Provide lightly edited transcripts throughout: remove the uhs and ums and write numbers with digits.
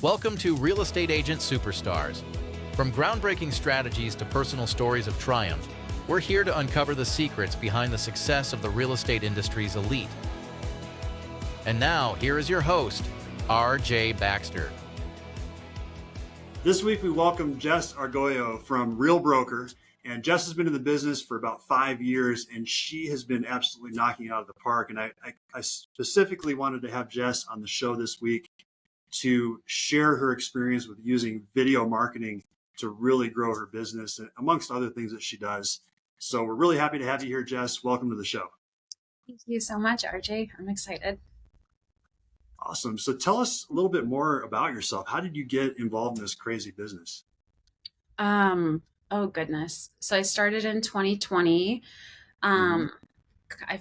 Welcome to Real Estate Agent Superstars. From groundbreaking strategies to personal stories of triumph, we're here to uncover the secrets behind the success of the real estate industry's elite. And now, here is your host, R.J. Baxter. This week, we welcome Jess Arguello from Real Broker. And Jess has been in the business for about 5 years, and she has been absolutely knocking it out of the park. And I specifically wanted to have Jess on the show this week to share her experience with using video marketing to really grow her business, amongst other things that she does. So we're really happy to have you here, Jess. Welcome to the show. Thank you so much, RJ. I'm excited. Awesome. So tell us a little bit more about yourself. How did you get involved in this crazy business? Oh goodness. So I started in 2020. I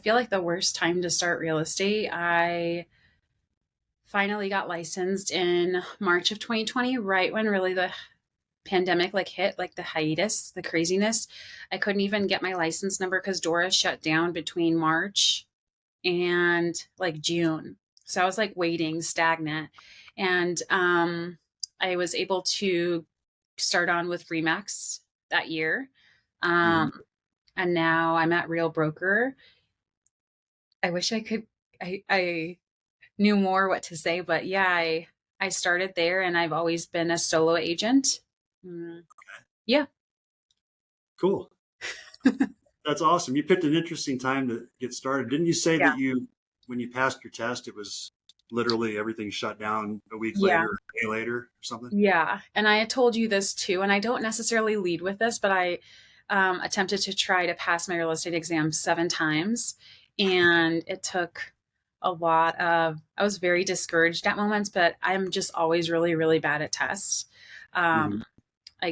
feel like the worst time to start real estate. I finally got licensed in March of 2020, right when really the pandemic hit, the hiatus, the craziness. I couldn't even get my license number because Dora shut down between March and June. So I was waiting stagnant. And I was able to start on with Remax that year. And now I'm at Real Broker. I wish I could, I knew more what to say, but yeah, I started there and I've always been a solo agent. Yeah. Cool. That's awesome. You picked an interesting time to get started. Didn't you say that when you passed your test, it was literally everything shut down a week later, or a day later or something? Yeah. And I had told you this too, and I don't necessarily lead with this, but I attempted to try to pass my real estate exam 7 times. And it took a lot of, I was very discouraged at moments, but I'm just always really, really bad at tests. I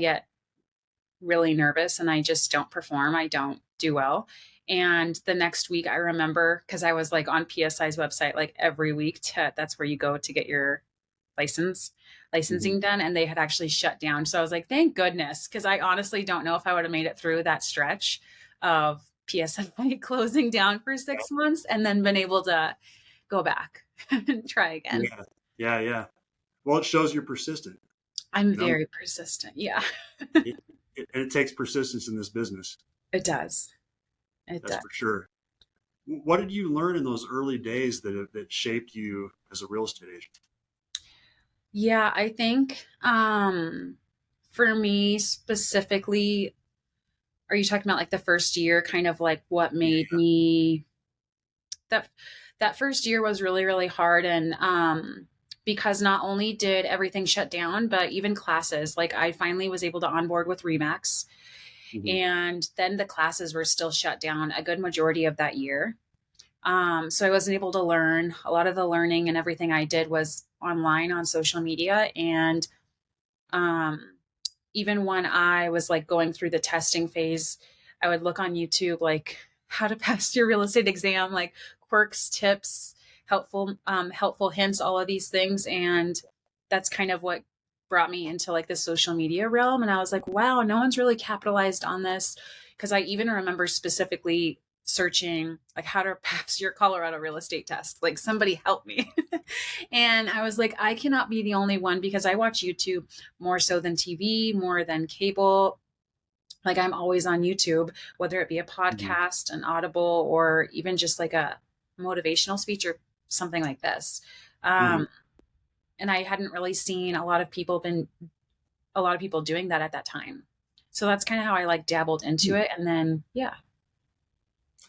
get really nervous and I just don't perform. I don't do well. And the next week I remember, because I was on PSI's website, every week, that's where you go to get your licensing done. And they had actually shut down. So I was like, thank goodness. Cause I honestly don't know if I would have made it through that stretch of PSI closing down for 6 months and then been able to go back and try again. Yeah. Well, it shows you're persistent. I'm very persistent. Yeah. It takes persistence in this business. It does. That's for sure. What did you learn in those early days that shaped you as a real estate agent? Yeah, I think for me specifically, are you talking about the first year, kind of what made me that first year was really, really hard. And because not only did everything shut down, but even classes, I finally was able to onboard with Remax. And then the classes were still shut down a good majority of that year. So I wasn't able to learn. A lot of the learning and everything I did was online on social media. And even when I was going through the testing phase, I would look on YouTube, how to pass your real estate exam, quirks, tips, helpful hints, all of these things. And that's kind of what brought me into the social media realm. And I was like, wow, no one's really capitalized on this. Cause I even remember specifically searching how to pass your Colorado real estate test. Somebody help me. And I was like, I cannot be the only one because I watch YouTube more so than TV, more than cable. I'm always on YouTube, whether it be a podcast, an Audible, or even just a motivational speech or something like this. And I hadn't really seen a lot of people doing that at that time. So that's kind of how I dabbled into it. And then, yeah.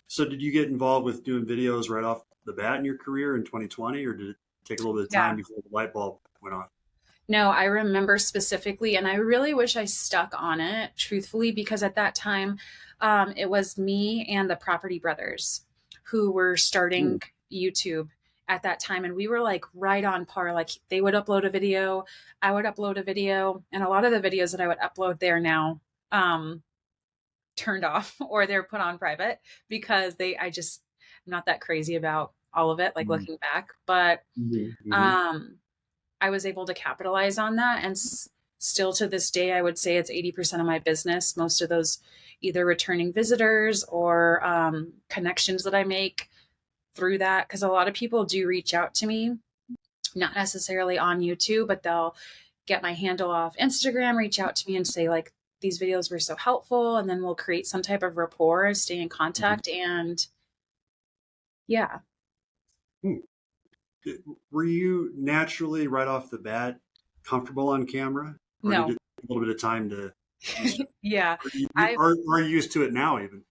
So did you get involved with doing videos right off the bat in your career in 2020, or did it take a little bit of time before the light bulb went on? No, I remember specifically, and I really wish I stuck on it, truthfully, because at that time, it was me and the Property Brothers who were starting YouTube at that time. And we were right on par. They would upload a video, I would upload a video, and a lot of the videos that I would upload there now turned off or they're put on private because I'm not that crazy about all of it, looking back. But I was able to capitalize on that. And still to this day, I would say it's 80% of my business. Most of those either returning visitors or connections that I make through that. Because a lot of people do reach out to me not necessarily on YouTube, but they'll get my handle off Instagram, reach out to me and say like, these videos were so helpful. And then we'll create some type of rapport, stay in contact. And yeah. Were you naturally right off the bat comfortable on camera? Or No. did it take a little bit of time to Yeah. are you used to it now even?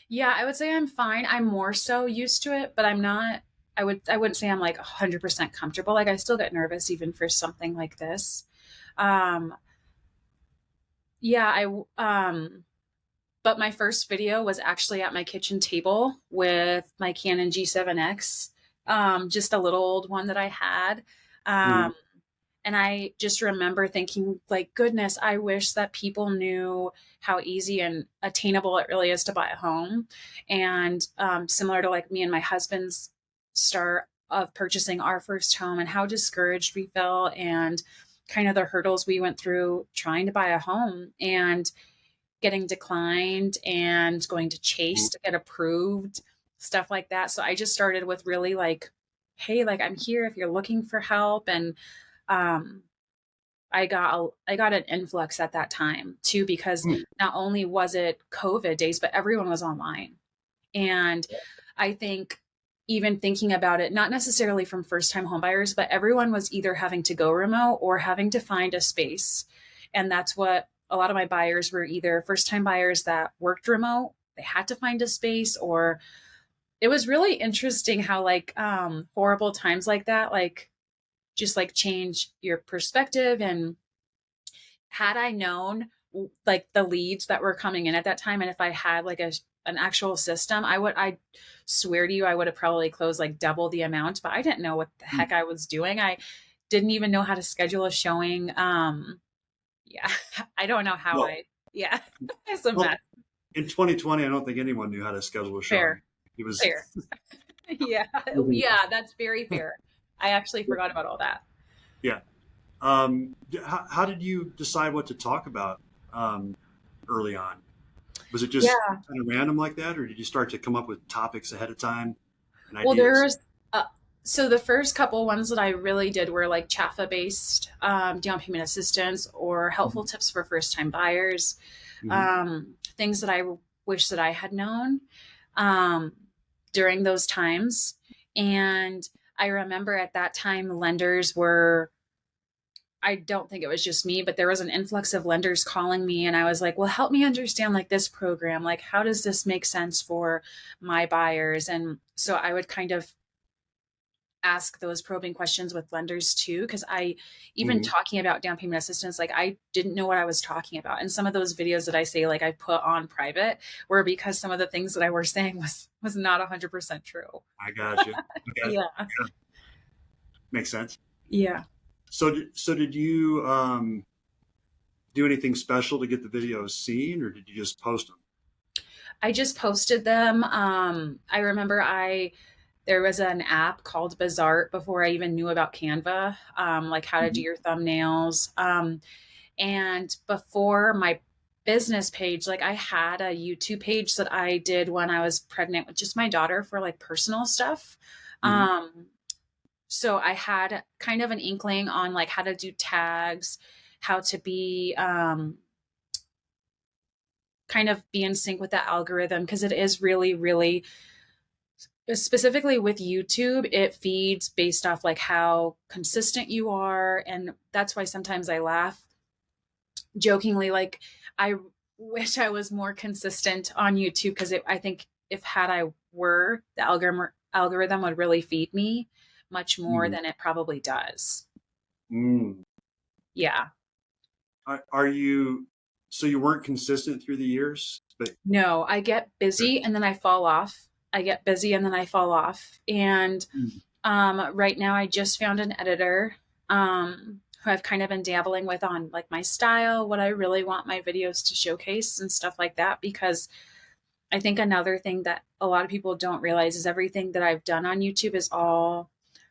Yeah, I would say I'm fine. I'm more so used to it, but I'm not, I wouldn't say I'm like 100% comfortable. Like I still get nervous even for something like this. Um, yeah, but my first video was actually at my kitchen table with my Canon G7X, just a little old one that I had. Mhm. And I just remember thinking, like, goodness, I wish that people knew how easy and attainable it really is to buy a home. And similar to like me and my husband's start of purchasing our first home and how discouraged we felt and kind of the hurdles we went through trying to buy a home and getting declined and going to Chase to get approved, stuff like that. So I just started with really like, hey, like I'm here if you're looking for help. And um, I got an influx at that time too, because Mm. not only was it COVID days, but everyone was online. And I think even thinking about it, not necessarily from first time homebuyers, but everyone was either having to go remote or having to find a space. And that's what a lot of my buyers were, either first time buyers that worked remote, they had to find a space, or it was really interesting how like horrible times like that, like just like change your perspective. And had I known like the leads that were coming in at that time, and if I had like an actual system, I swear to you, I would have probably closed like double the amount, but I didn't know what the heck I was doing. I didn't even know how to schedule a showing. Yeah, I don't know how Well, yeah, it's a well, mess. in 2020, I don't think anyone knew how to schedule a showing. Fair, It was fair. Yeah, yeah, that's very fair. I actually forgot about all that. yeah. How did you decide what to talk about early on? Was it just Yeah. kind of random like that, or did you start to come up with topics ahead of time and Well, ideas? uh, so the first couple ones that I really did were like CHAFA based, down payment assistance or helpful tips for first time buyers, Mm-hmm. things that I wish that I had known um, during those times. And I remember at that time, lenders were, I don't think it was just me, but there was an influx of lenders calling me. And I was like, well, help me understand like this program. Like, how does this make sense for my buyers? And so I would kind of ask those probing questions with lenders too, because I even Mm-hmm. talking about down payment assistance, like I didn't know what I was talking about. And some of those videos that I say like I put on private were because some of the things that I were saying was not 100% true. I got you. Yeah. Yeah, makes sense. Yeah. So did you do anything special to get the videos seen, or did you just post them? I just posted them. I remember there was an app called Bazaart before I even knew about Canva, like how to do Mhm. your thumbnails. And before my business page, like I had a YouTube page that I did when I was pregnant with just my daughter for like personal stuff. Mhm. Um, so I had kind of an inkling on like how to do tags, how to be kind of be in sync with the algorithm, because it is really, really specifically with YouTube, it feeds based off like how consistent you are. And that's why sometimes I laugh jokingly, like I wish I was more consistent on YouTube, because I think if had I were, the algorithm would really feed me much more Mhm. than it probably does. Mm. Yeah. Are you so you weren't consistent through the years, but No, I get busy and then I fall off. I get busy and then I fall off. And Mm. right now I just found an editor who I've kind of been dabbling with on like my style, what I really want my videos to showcase and stuff like that. Because I think another thing that a lot of people don't realize is everything that I've done on YouTube is all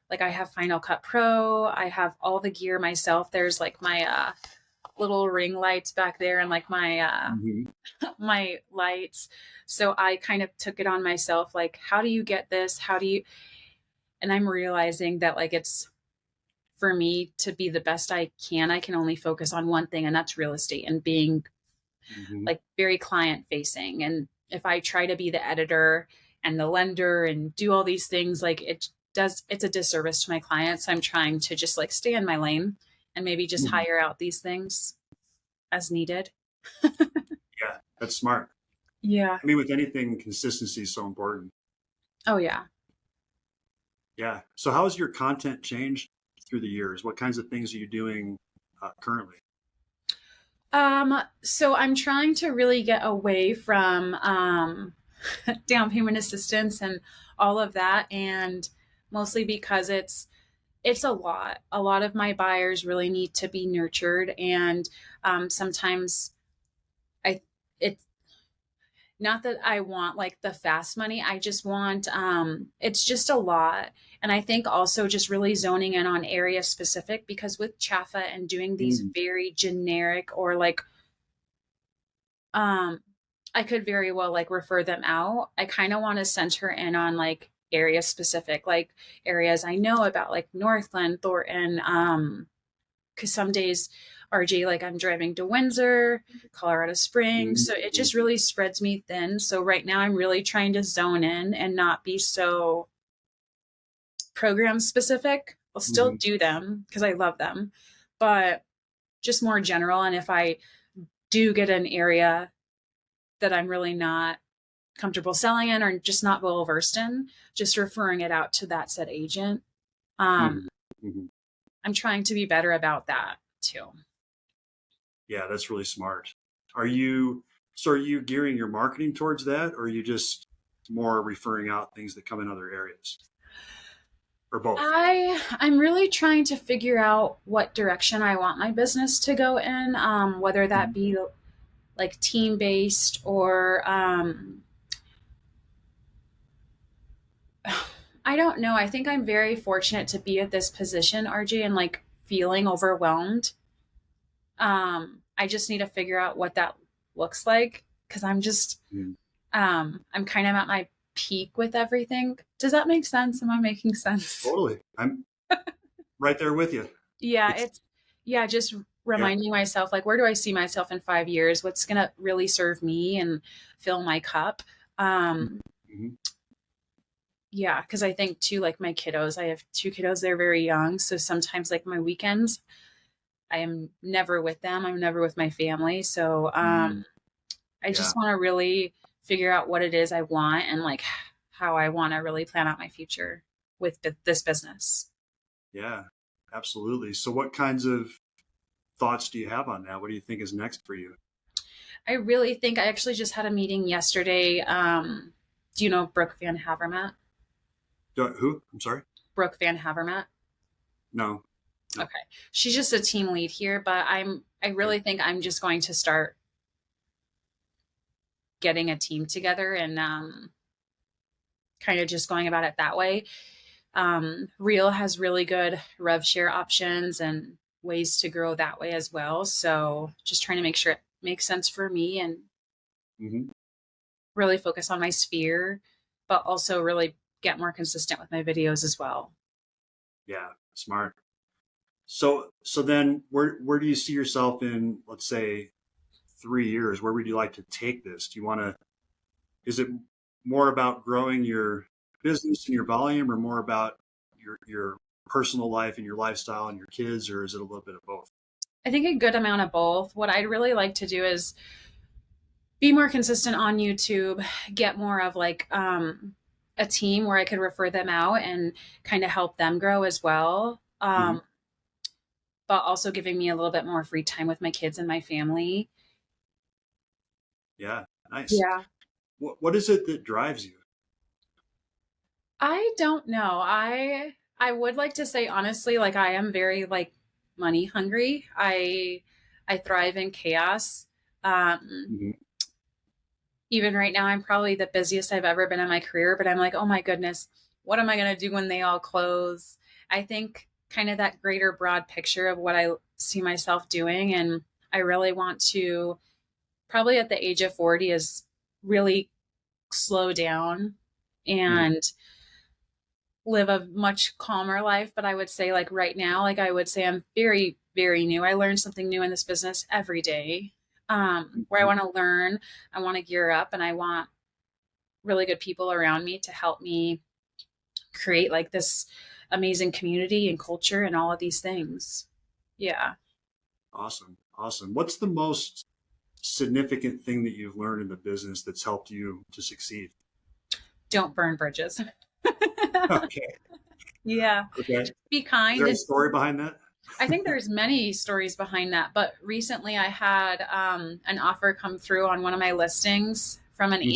like I have Final Cut Pro, I have all the gear myself. There's like my little ring lights back there and like my Mhm. my lights. So I kind of took it on myself, like, how do you get this? How do you, and I'm realizing that like it's for me to be the best I can only focus on one thing, and that's real estate and being like very client facing. And if I try to be the editor and the lender and do all these things, like it's a disservice to my clients. I'm trying to just like stay in my lane and maybe just hire out these things as needed. Yeah, that's smart. Yeah. I mean, with anything, consistency is so important. Oh yeah. Yeah. So how has your content changed through the years? What kinds of things are you doing currently? So I'm trying to really get away from down payment assistance and all of that, and mostly because it's a lot. A lot of my buyers really need to be nurtured, and sometimes I it's not that I want like the fast money. I just want it's just a lot. And I think also just really zoning in on area specific, because with Chaffa and doing these very generic or like I could very well like refer them out. I kind of want to center in on like area specific, like areas I know about, like Northland, Thornton, because some days, RJ, like I'm driving to Windsor, Colorado Springs. So it just really spreads me thin. So right now I'm really trying to zone in and not be so program specific. I'll still do them because I love them, but just more general. And if I do get an area that I'm really not comfortable selling in or just not well versed in, just referring it out to that said agent. I'm trying to be better about that too. Yeah, that's really smart. Are you gearing your marketing towards that, or are you just more referring out things that come in other areas? Or both? I'm really trying to figure out what direction I want my business to go in, whether that be like team based or I don't know. I think I'm very fortunate to be at this position, RJ, and like feeling overwhelmed. I just need to figure out what that looks like, because I'm just I'm kind of at my peak with everything. Does that make sense? Am I making sense? Totally. I'm right there with you. Yeah, it's just reminding myself, like, where do I see myself in 5 years? What's gonna really serve me and fill my cup? Yeah, because I think too, like my kiddos, I have two kiddos, they're very young. So sometimes like my weekends, I am never with them. I'm never with my family. So I just want to really figure out what it is I want and like how I want to really plan out my future with this business. Yeah, absolutely. So what kinds of thoughts do you have on that? What do you think is next for you? I really think I actually just had a meeting yesterday. Do you know Brooke Van Havermaet? Who? I'm sorry? Brooke Van Havermaet. No. Okay. She's just a team lead here, but I really think I'm just going to start getting a team together and kind of just going about it that way. Real has really good rev share options and ways to grow that way as well. So just trying to make sure it makes sense for me and really focus on my sphere, but also really get more consistent with my videos as well. Yeah, smart. So then where do you see yourself in, let's say, 3 years? Where would you like to take this? Is it more about growing your business and your volume, or more about your personal life and your lifestyle and your kids, or is it a little bit of both? I think a good amount of both. What I'd really like to do is be more consistent on YouTube, get more of like a team where I could refer them out and kind of help them grow as well. But also giving me a little bit more free time with my kids and my family. Yeah, nice. Yeah. What is it that drives you? I don't know. I would like to say honestly, like I am very like money hungry. I thrive in chaos. Even right now, I'm probably the busiest I've ever been in my career, but I'm like, oh my goodness, what am I going to do when they all close? I think kind of that greater broad picture of what I see myself doing. And I really want to, probably at the age of 40, is really slow down and live a much calmer life, but I would say like right now, like I would say I'm very, very new. I learn something new in this business every day. Where I want to learn, I want to gear up, and I want really good people around me to help me create like this amazing community and culture and all of these things. Yeah. Awesome. Awesome. What's the most significant thing that you've learned in the business that's helped you to succeed? Don't burn bridges. Okay. Yeah. Okay. Be Is kind. there a And story behind that? I think there's many stories behind that, but recently I had an offer come through on one of my listings from an Mhm.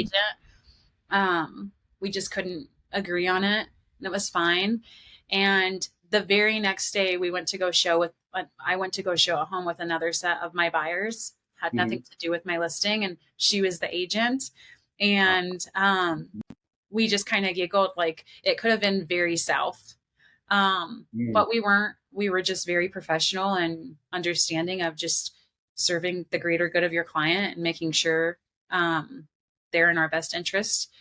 agent. We just couldn't agree on it, and it was fine. And the very next day, we went to go show with. I went to go show a home with another set of my buyers. Had nothing Mhm. to do with my listing, and she was the agent. Uh, And we just kind of giggled, like it could have been very south. mm, But we weren't. We were just very professional and understanding of just serving the greater good of your client and making sure they're in our best interest.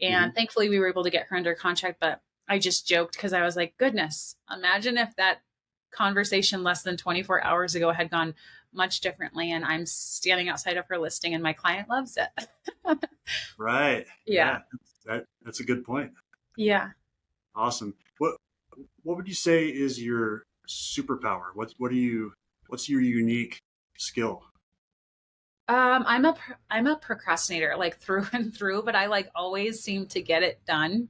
And mhm. thankfully, we were able to get her under contract. But I just joked because I was like, goodness, imagine if that conversation less than 24 hours ago had gone much differently. And I'm standing outside of her listing and my client loves it. Right. Yeah. Yeah. That's a good point. Yeah. Awesome. What would you say is your superpower? What's your unique skill? I'm a procrastinator like through and through, but I like always seem to get it done.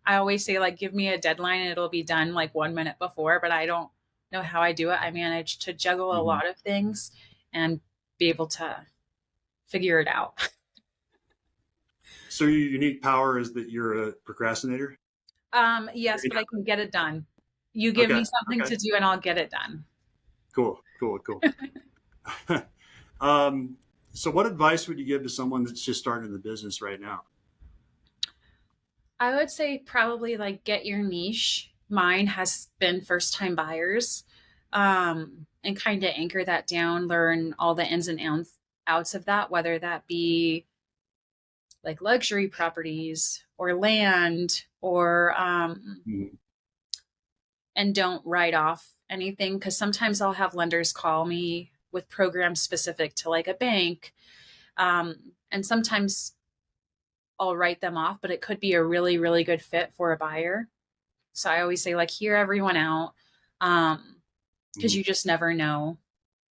I always say like give me a deadline and it'll be done like 1 minute before, but I don't know how I do it. I manage to juggle a Mhm. lot of things and be able to figure it out. So your unique power is that you're a procrastinator? Yes, but I can get it done. You give Okay. me something Okay. to do and I'll get it done. Cool. Cool. Cool. Um, so what advice would you give to someone that's just starting in the business right now? I would say probably like get your niche. Mine has been first time buyers. And kind of anchor that down, learn all the ins and outs of that, whether that be like luxury properties or land or Mhm. and don't write off anything because sometimes I'll have lenders call me with programs specific to like a bank. And sometimes I'll write them off, but it could be a really, really good fit for a buyer. So I always say, like, hear everyone out. Because Mhm. you just never know.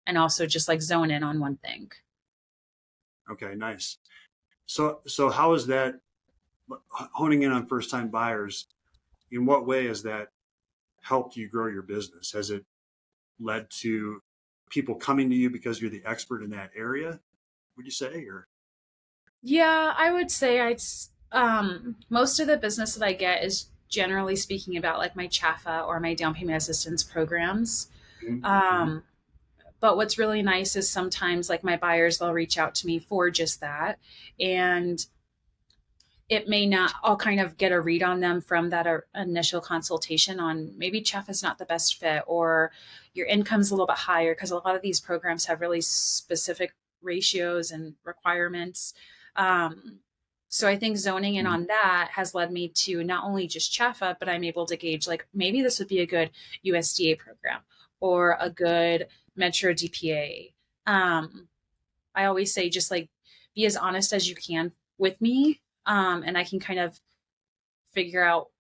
And also just like zone in on one thing. Okay, nice. So how is that honing in on first time buyers? In what way has that helped you grow your business? Has it led to people coming to you because you're the expert in that area, would you say? Or Yeah, I would say most of the business that I get is generally speaking about like my CHAFA or my down payment assistance programs. Mhm. Mhm. Um, but what's really nice is sometimes like my buyers, they'll reach out to me for just that. And it may not, I'll kind of get a read on them from that initial consultation on maybe CHEF is not the best fit or your income's a little bit higher because a lot of these programs have really specific ratios and requirements. Um, so I think zoning in Mhm. on that has led me to not only just CHEFA, but I'm able to gauge like maybe this would be a good USDA program or a good Metro DPA. Um, I always say just like be as honest as you can with me. And I can kind of figure out,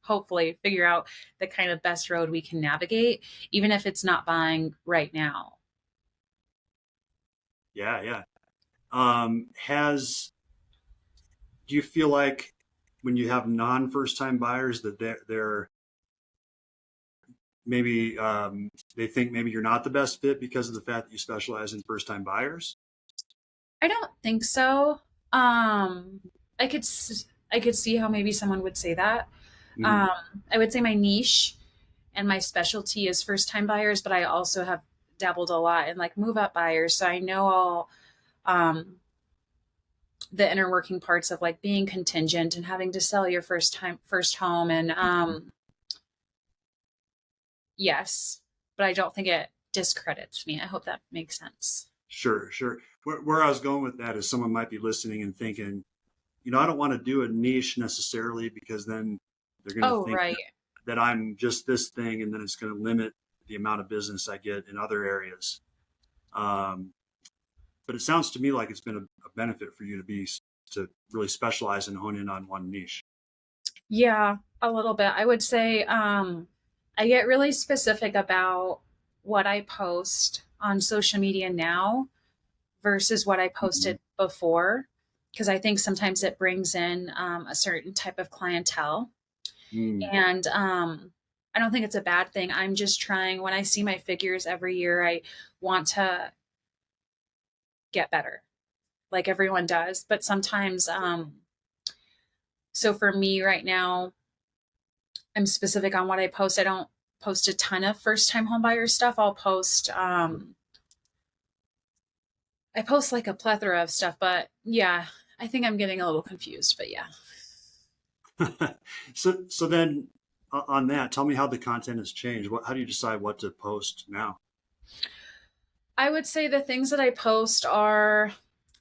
hopefully, figure out the kind of best road we can navigate, even if it's not buying right now. Yeah, yeah. Has Do you feel like when you have non first time buyers that they're maybe they think maybe you're not the best fit because of the fact that you specialize in first time buyers? I don't think so. Um, I could see how maybe someone would say that. Mhm. Um, I would say my niche and my specialty is first time buyers, but I also have dabbled a lot in like move up buyers. So I know all um, the inner working parts of like being contingent and having to sell your first home. And yes, but I don't think it discredits me. I hope that makes sense. Sure, sure. Where I was going with that is someone might be listening and thinking, I don't want to do a niche necessarily because then They're going to Oh, think right. that I'm just this thing, and then it's going to limit the amount of business I get in other areas. Um, but it sounds to me like it's been a benefit for you to really specialize and hone in on one niche. Yeah, a little bit. I would say I get really specific about what I post on social media now versus what I Mhm. posted before, because I think sometimes it brings in a certain type of clientele. Mm. And I don't think it's a bad thing. I'm just trying, when I see my figures every year, I want to get better, like everyone does. But sometimes, so for me right now, I'm specific on what I post. I don't post a ton of first time homebuyer stuff. I post like a plethora of stuff, but yeah, I think I'm getting a little confused, but yeah. So then on that, tell me how the content has changed. How do you decide what to post now? I would say the things that I post are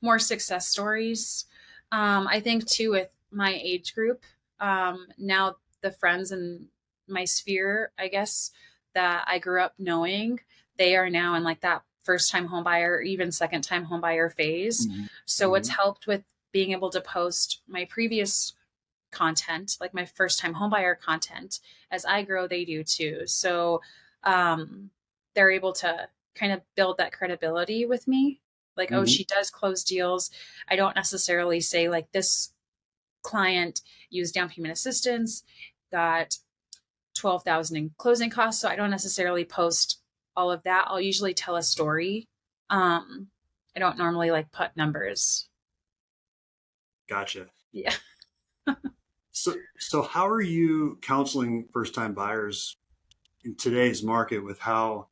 more success stories. I think too with my age group, now the friends in my sphere, I guess, that I grew up knowing, they are now in like that first time home buyer or even second time home buyer phase. Hmm. So it's Hmm. helped with being able to post my previous content, like my first time homebuyer content. As I grow, they do too. So um, they're able to kind of build that credibility with me. Like, oh, Hmm. she does close deals. I don't necessarily say, like, this client used down payment assistance, got 12,000 in closing costs. So I don't necessarily post all of that. I'll usually tell a story. Um, I don't normally like put numbers. Gotcha. Yeah. So how are you counseling first-time buyers in today's market with how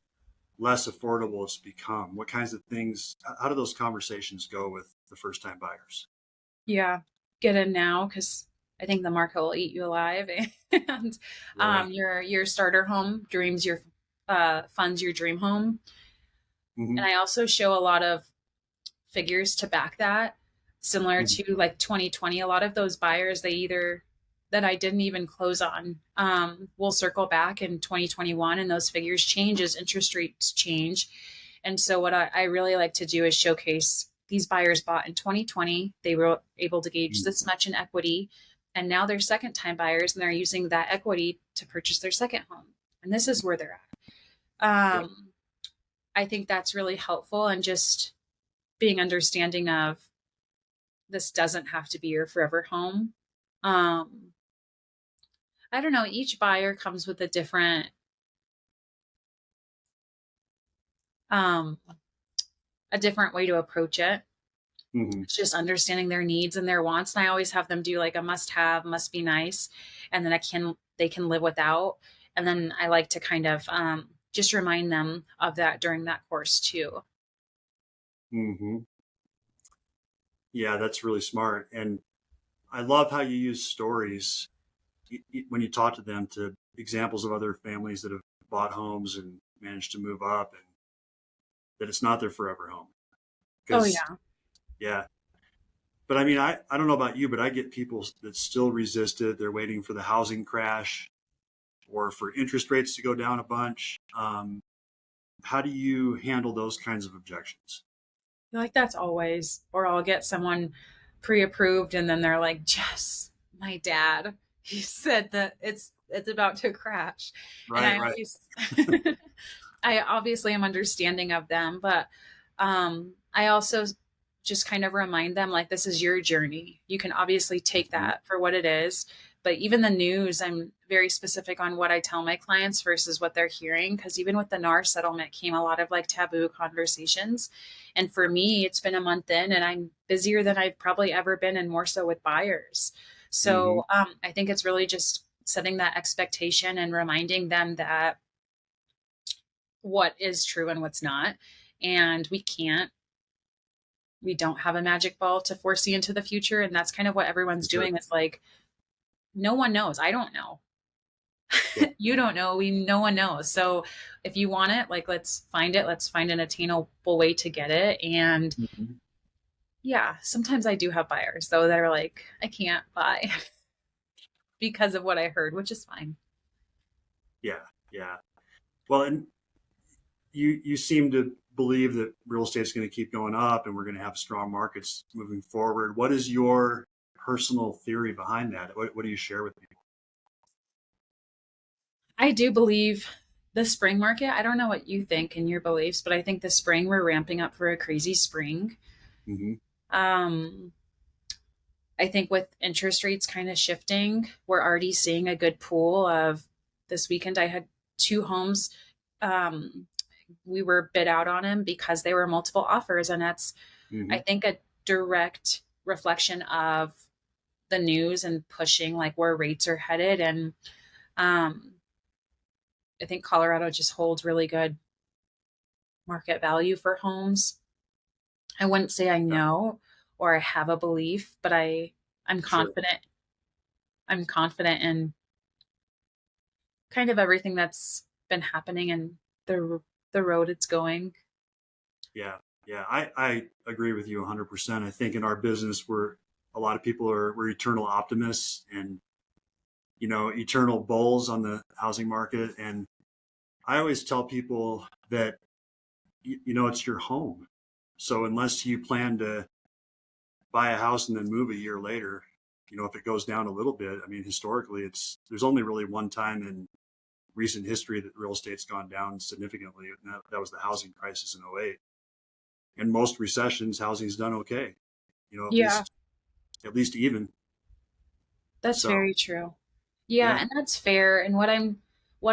less affordable it's become? What kinds of things, how do those conversations go with the first-time buyers? Yeah, get in now because I think the market will eat you alive. And Yeah. your starter home dreams your funds your dream home. And Hmm. I also show a lot of figures to back that, similar Hmm. to like 2020. A lot of those buyers, they either that I didn't even close on, will circle back in 2021, and those figures change as interest rates change. And so, what I really like to do is showcase these buyers bought in 2020. They were able to gauge this much in equity, and now they're second time buyers, and they're using that equity to purchase their second home. And this is where they're at. Yeah. I think that's really helpful, and just being understanding of this doesn't have to be your forever home. Um, I don't know. Each buyer comes with um, a different way to approach it. Hmm. It's just understanding their needs and their wants. And I always have them do like a must have, must be nice. And then they can live without. And then I like to kind of just remind them of that during that course too. Hmm. Yeah, that's really smart. And I love how you use stories when you talk to them, to examples of other families that have bought homes and managed to move up, and that it's not their forever home. Oh Because, yeah. yeah. But I mean, I don't know about you, but I get people that still resist it. They're waiting for the housing crash or for interest rates to go down a bunch. How do you handle those kinds of objections? Like that's always, or I'll get someone pre-approved and then they're like, Jess, my dad, he said that it's about to crash. And Right, I right. always I obviously am understanding of them, but I also just kind of remind them like this is your journey. You can obviously take Mhm. that for what it is, but even the news, I'm very specific on what I tell my clients versus what they're hearing, because even with the NAR settlement came a lot of like taboo conversations. And for me, it's been a month in and I'm busier than I've probably ever been, and more so with buyers. Hmm. So I think it's really just setting that expectation and reminding them that what is true and what's not. And we don't have a magic ball to foresee into the future. And that's kind of what everyone's Sure. doing. It's like, no one knows. I don't know. Yeah. You don't know. No one knows. So if you want it, like, let's find it. Let's find an attainable way to get it. And Mhm. yeah, sometimes I do have buyers though that are like, I can't buy. because of what I heard, which is fine. Yeah, yeah. Well, and you seem to believe that real estate is going to keep going up, and we're going to have strong markets moving forward. What is your personal theory behind that? What do you share with people? I do believe the spring market. I don't know what you think and your beliefs, but I think the spring we're ramping up for a crazy spring. Mm-hmm. Um, I think with interest rates kind of shifting, we're already seeing a good pool of this weekend. I had two homes. Um, we were bid out on them because they were multiple offers. And that's, Mm-hmm. I think, a direct reflection of the news and pushing like where rates are headed. And um, I think Colorado just holds really good market value for homes. I wouldn't say I Yeah, know or I have a belief, but I'm sure. confident. I'm confident in kind of everything that's been happening and the road it's going. Yeah, yeah. I agree with you 100%. I think in our business, a lot of people we're eternal optimists and eternal bulls on the housing market. And I always tell people that it's your home. So unless you plan to buy a house and then move a year later, if it goes down a little bit, I mean, historically, there's only really one time in recent history that real estate's gone down significantly, and that was the housing crisis in '08. In most recessions, housing's done okay, at Yeah, least even. that's So very true. Yeah, yeah. and that's fair. And what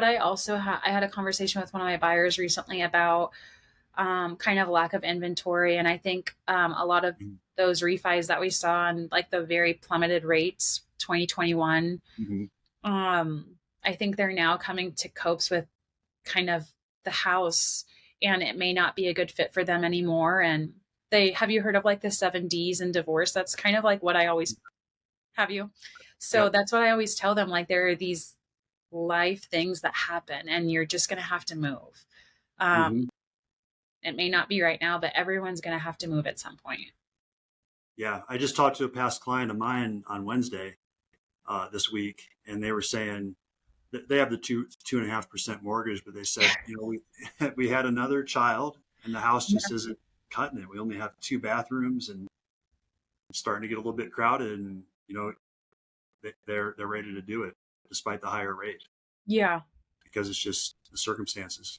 I also I had a conversation with one of my buyers recently about kind of lack of inventory. And I think a lot of those refis that we saw and like the very plummeted rates, 2021, Mm-hmm. I think they're now coming to copes with kind of the house and it may not be a good fit for them anymore. And have you heard of like the 7 Ds in divorce? That's kind of like what I always have you. So Yep. that's what I always tell them. Like there are these life things that happen and you're just going to have to move. Um, Mm-hmm. it may not be right now, but everyone's going to have to move at some point. Yeah. I just talked to a past client of mine on Wednesday this week, and they were saying that they have the 2.5% mortgage, but they said, we we had another child, and the house just isn't cutting it. We only have 2 bathrooms, and it's starting to get a little bit crowded, and they're ready to do it despite the higher rate Yeah. because it's just the circumstances.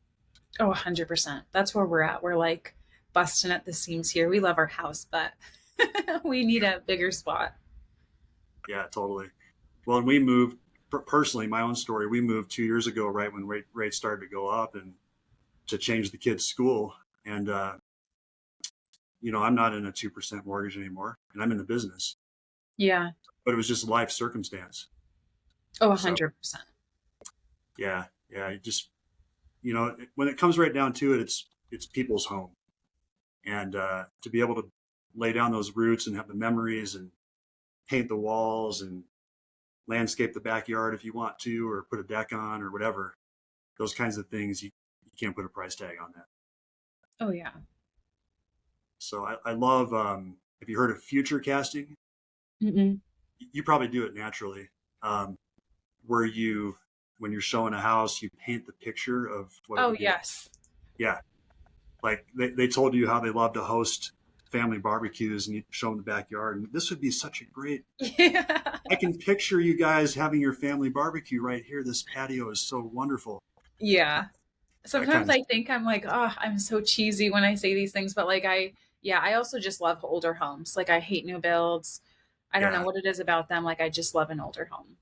Oh, 100%. That's where we're at. We're like busting at the seams here. We love our house, but we need a bigger spot. Yeah, totally. Well, and we moved personally. My own story. We moved 2 years ago, right when rates started to go up, and to change the kids' school. And I'm not in a 2% mortgage anymore, and I'm in the business. Yeah. But it was just life circumstance. Oh, So 100%. yeah, yeah. When it comes right down to it, it's people's home, and to be able to lay down those roots and have the memories and paint the walls and landscape the backyard if you want to, or put a deck on or whatever. Those kinds of things you can't put a price tag on that. Oh, yeah. So I love. Have you heard of future casting? Mm-mm. You probably do it naturally, where when you're showing a house, you paint the picture of what it Oh, would be. yes. Yeah, like they told you how they love to host family barbecues, and you show them the backyard, and this would be such a great. Yeah. I can picture you guys having your family barbecue right here. This patio is so wonderful. Yeah. That Sometimes kind of I think I'm like, oh, I'm so cheesy when I say these things, but like yeah, I also just love older homes. Like I hate new builds. I don't know yeah. what it is about them. Like I just love an older home.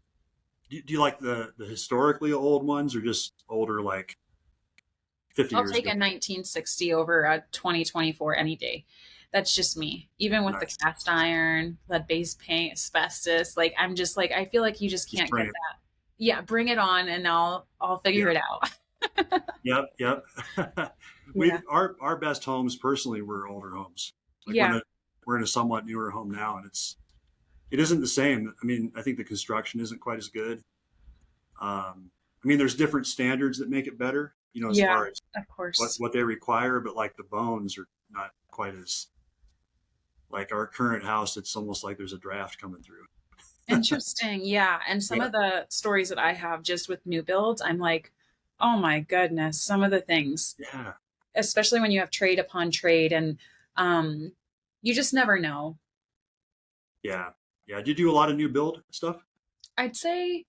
Do you like the historically old ones, or just older, like 50 I'll years take ago? a 1960 over a 2024 any day. That's just me. Even with the Nice. cast iron, lead based paint, asbestos, like I'm just like I feel like you just Just can't get bring it. that. Yeah, bring it on and I'll figure Yeah. it out. Yep. Yep. Yeah. Our best homes personally were older homes. Like Yeah. we're in a somewhat newer home now, and it isn't the same. I mean, I think the construction isn't quite as good. I mean, there's different standards that make it better, as Yeah, far as of what course. what they require, but like the bones are not quite as like our current house. It's almost like there's a draft coming through. Interesting. Yeah. And some Yeah. of the stories that I have just with new builds, I'm like, oh my goodness, some of the things, Yeah. especially when you have trade upon trade and um you just never know. Yeah. Yeah. Do you do a lot of new build stuff? I'd say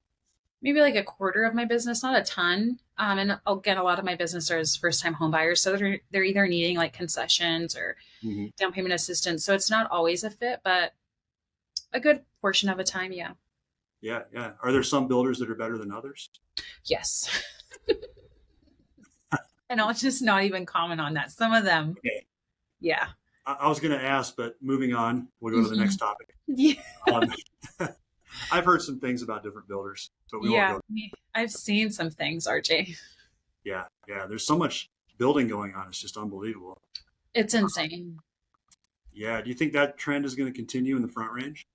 maybe like a quarter of my business, not a ton. And again, a lot of my business is first time home buyers. So they're either needing like concessions or Hmm. down payment assistance. So it's not always a fit, but a good portion of the time, yeah. Yeah. Yeah. Are there some builders that are better than others? Yes. And I'll just not even comment on that. Some of them, Okay. yeah. I was going to ask, but moving on, we'll go to the Mhm. next topic. Yeah. Um, I've heard some things about different builders, but we won't Yeah. go. I've seen some things, RJ. Yeah. Yeah. There's so much building going on. It's just unbelievable. It's insane. Yeah. Do you think that trend is going to continue in the Front Range?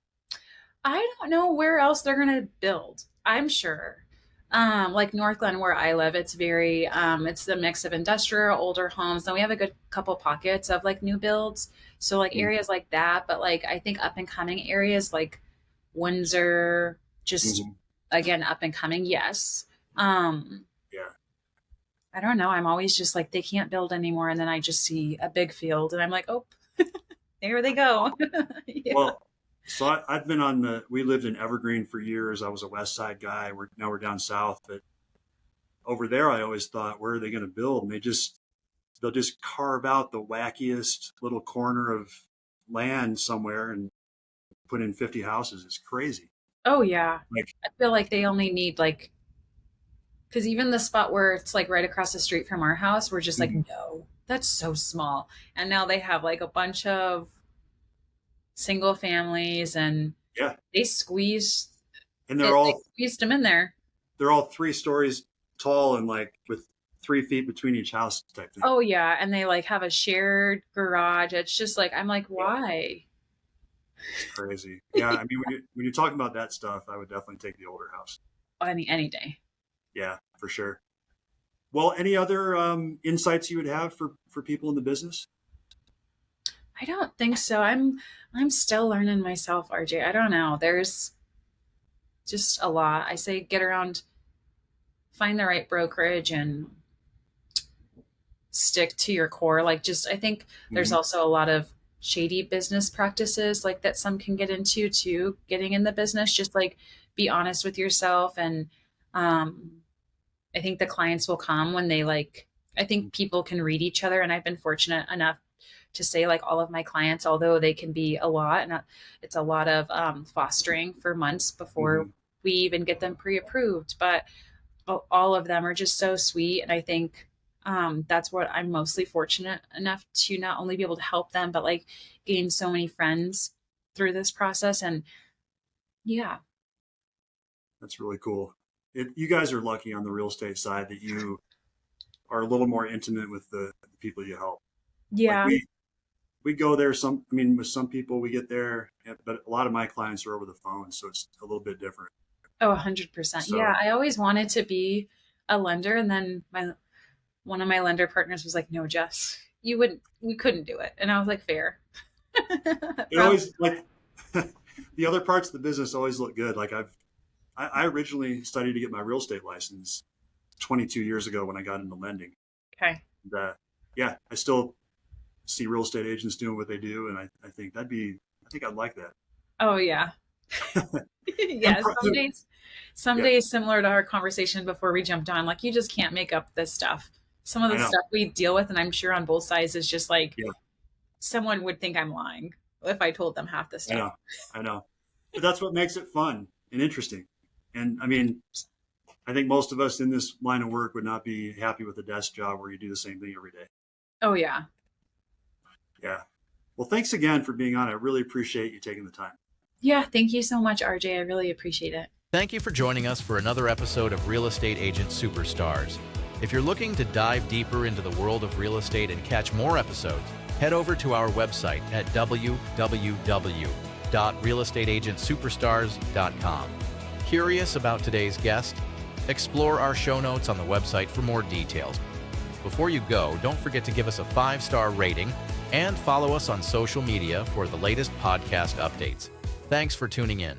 I don't know where else they're going to build. I'm sure. Like North Glen where I live, it's very it's the mix of industrial, older homes. Then we have a good couple pockets of like new builds. So like Mm-hmm. areas like that, but like I think up and coming areas like Windsor, just Mm-hmm. again up and coming, yes. Um Yeah. I don't know. I'm always just like they can't build anymore and then I just see a big field and I'm like, "Oh, there they go." Yeah. Well, so I've been on we lived in Evergreen for years. I was a West Side guy. Now we're down south, but over there, I always thought, where are they going to build? And they'll just carve out the wackiest little corner of land somewhere and put in 50 houses. It's crazy. Oh yeah. Like, I feel like they only need like because even the spot where it's like right across the street from our house, we're just like, mhm. no, that's so small. And now they have like a bunch of single families and Yeah, they squeezed and they squeezed them in there. they're all 3 stories tall and like with 3 feet between each house type thing. Oh yeah. And they like have a shared garage. It's just like, I'm like, Yeah, why? it's crazy. Yeah, I mean, when you're talking about that stuff, I would definitely take the older house. Any day. Yeah, for sure. Well, any other insights you would have for people in the business? I don't think so. I'm still learning myself, RJ. I don't know. There's just a lot. I say get around, find the right brokerage and stick to your core. Like just I think there's Hmm. also a lot of shady business practices like that some can get into too, getting in the business. Just like be honest with yourself and um I think the clients will come when they like I think people can read each other and I've been fortunate enough to say like all of my clients, although they can be a lot and it's a lot of fostering for months before Hmm. we even get them pre-approved, but all of them are just so sweet. And I think that's what I'm mostly fortunate enough to not only be able to help them, but like gain so many friends through this process. And yeah. That's really cool. You guys are lucky on the real estate side that you are a little more intimate with the people you help. Like Yeah. we go there I mean, with some people we get there, but a lot of my clients are over the phone, so it's a little bit different. Oh, 100%. Yeah. So I always wanted to be a lender. And then one of my lender partners was like, no, Jess, we couldn't do it. And I was like, fair. it always like the other parts of the business always look good. Like I originally studied to get my real estate license 22 years ago when I got into lending. Okay. And, yeah, I still see real estate agents doing what they do, and I think I think I'd like that. Oh yeah. And Yeah. Some yeah, days similar to our conversation before we jumped on, like you just can't make up this stuff. Some of I the know. stuff we deal with, and I'm sure on both sides is just like Yeah, someone would think I'm lying if I told them half the I stuff. know. I know. But that's what makes it fun and interesting. And I mean, I think most of us in this line of work would not be happy with a desk job where you do the same thing every day. Oh yeah. Yeah. Well, thanks again for being on. I really appreciate you taking the time. Yeah. Thank you so much, RJ. I really appreciate it. Thank you for joining us for another episode of Real Estate Agent Superstars. If you're looking to dive deeper into the world of real estate and catch more episodes, head over to our website at www.realestateagentsuperstars.com. Curious about today's guest? Explore our show notes on the website for more details. Before you go, don't forget to give us a 5-star rating and follow us on social media for the latest podcast updates. Thanks for tuning in.